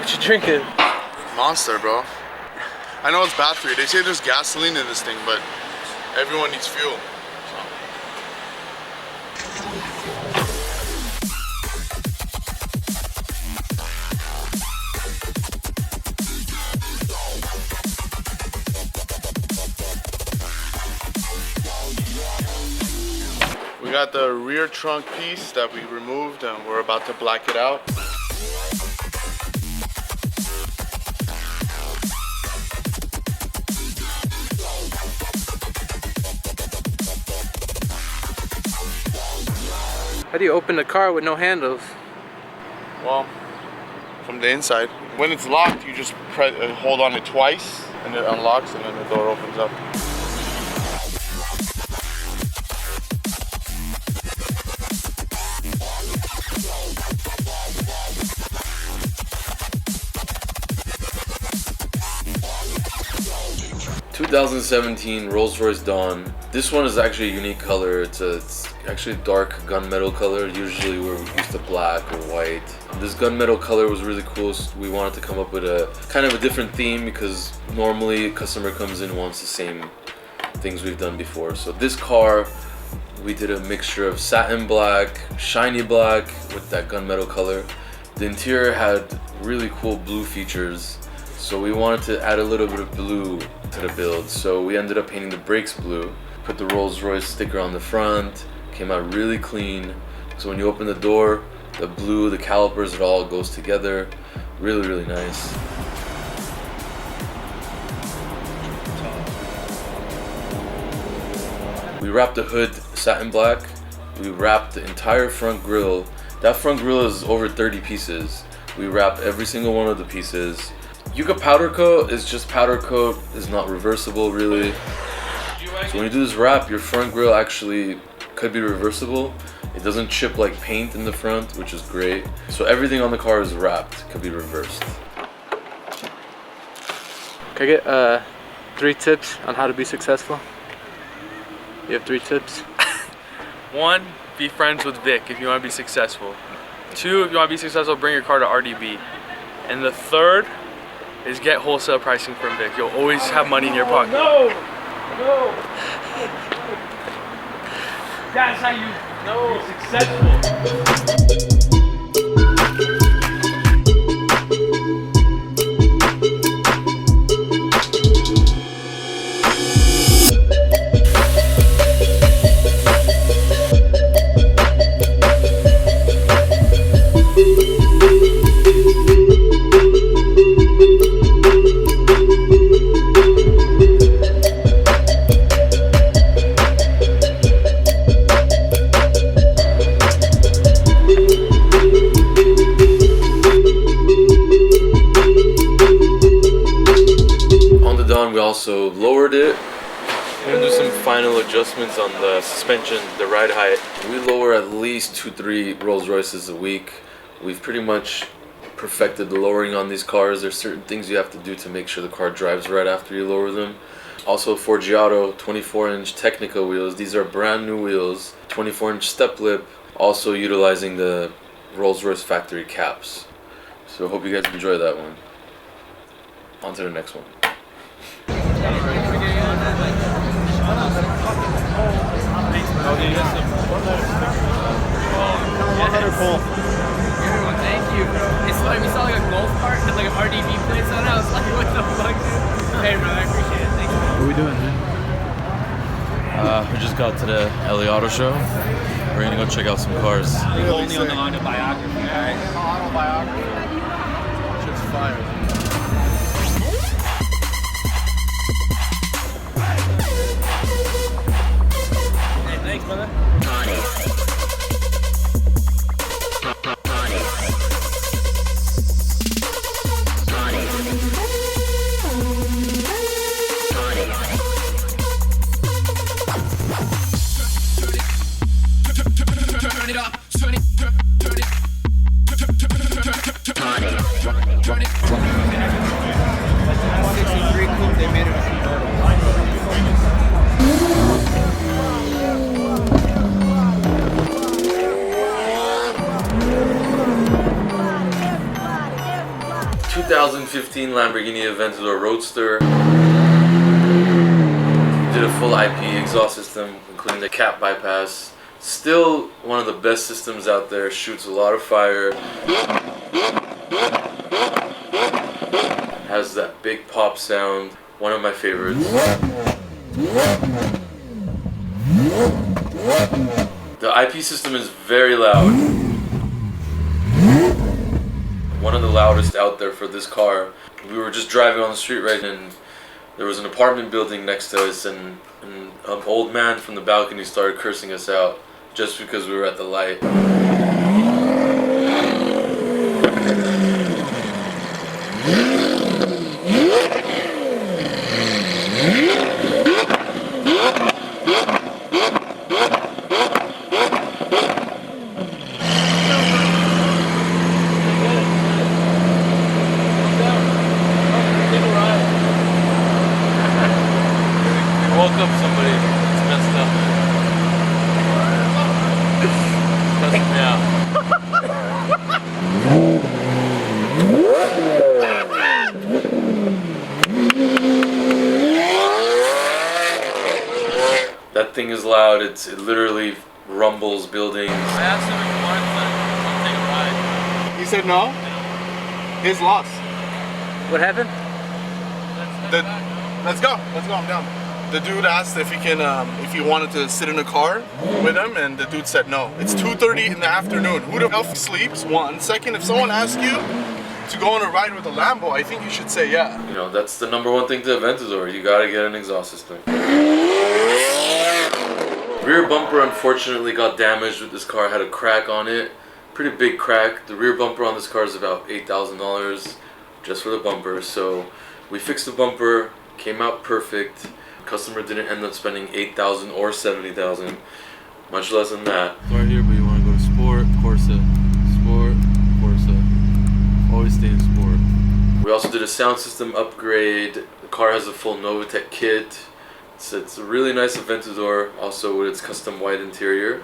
What you drinking? Monster, bro. I know it's bad for you. They say there's gasoline in this thing, but everyone needs fuel. We got the rear trunk piece that we removed and we're about to black it out. How do you open the car with no handles? Well, from the inside. When it's locked, you just hold on it twice and it unlocks and then the door opens up. 2017 Rolls-Royce Dawn. This one is actually a unique color. It's actually a dark gunmetal color. Usually we're used to black or white. This gunmetal color was really cool. So we wanted to come up with a kind of a different theme because normally a customer comes in and wants the same things we've done before. So this car, we did a mixture of satin black, shiny black with that gunmetal color. The interior had really cool blue features. So we wanted to add a little bit of blue to the build. So we ended up painting the brakes blue, put the Rolls-Royce sticker on the front, came out really clean. So when you open the door, the blue, the calipers, it all goes together. Really, really nice. We wrapped the hood satin black. We wrapped the entire front grille. That front grille is over 30 pieces. We wrapped every single one of the pieces. Yucca powder coat is just powder coat, is not reversible really. So when you do this wrap, your front grille actually could be reversible. It doesn't chip like paint in the front, which is great. So everything on the car is wrapped, could be reversed. Can I get 3 tips on how to be successful? You have 3 tips? 1, be friends with Vic if you want to be successful. 2, if you want to be successful, bring your car to RDB. And the 3rd is get wholesale pricing from Vic. You'll always have money in your pocket. No! No! That's how you know successful. We also lowered it. We're gonna do some final adjustments on the suspension, the ride height. We lower at least 2-3 Rolls Royces a week. We've pretty much perfected the lowering on these cars. There's certain things you have to do to make sure the car drives right after you lower them. Also Forgiato 24-inch Technica wheels. These are brand new wheels. 24-inch step lip. Also utilizing the Rolls Royce factory caps. So hope you guys enjoy that one. On to the next one. Thank you. It's like we saw like a golf cart and like an RDB place on it. I was like, what the fuck, dude? Hey, bro, I appreciate it. Thank you. What are we doing, man? We just got to the LA Auto Show. We're gonna go check out some cars. Only on the autobiography, alright? Autobiography. Shit's fire. Thanks, brother. Turn it up, turn it. 2015 Lamborghini Aventador Roadster. Did a full IP exhaust system, including the cap bypass. Still one of the best systems out there, shoots a lot of fire. Has that big pop sound, one of my favorites. The IP system is very loud. One of the loudest out there for this car. We were just driving on the street right, and there was an apartment building next to us, and an old man from the balcony started cursing us out just because we were at the light. Woke up somebody. It's messed up. Cussing me out. That thing is loud. It literally rumbles buildings. I asked him if he wanted to take a ride. He said no. His loss. What happened? Let's go. I'm down. The dude asked if he can, if he wanted to sit in a car with him, and the dude said no. It's 2:30 in the afternoon. Who the hell sleeps? One second. If someone asks you to go on a ride with a Lambo, I think you should say yeah. You know, that's the number one thing to Aventador. You gotta get an exhaust system. Rear bumper unfortunately got damaged with this car. Had a crack on it. Pretty big crack. The rear bumper on this car is about $8,000 just for the bumper. So we fixed the bumper. Came out perfect. Customer didn't end up spending $8,000 or $70,000, much less than that. Start here, but you want to go to Sport, Corsa, Sport, Corsa. Always stay in Sport. We also did a sound system upgrade. The car has a full Novatech kit. It's a really nice Aventador, also with its custom white interior.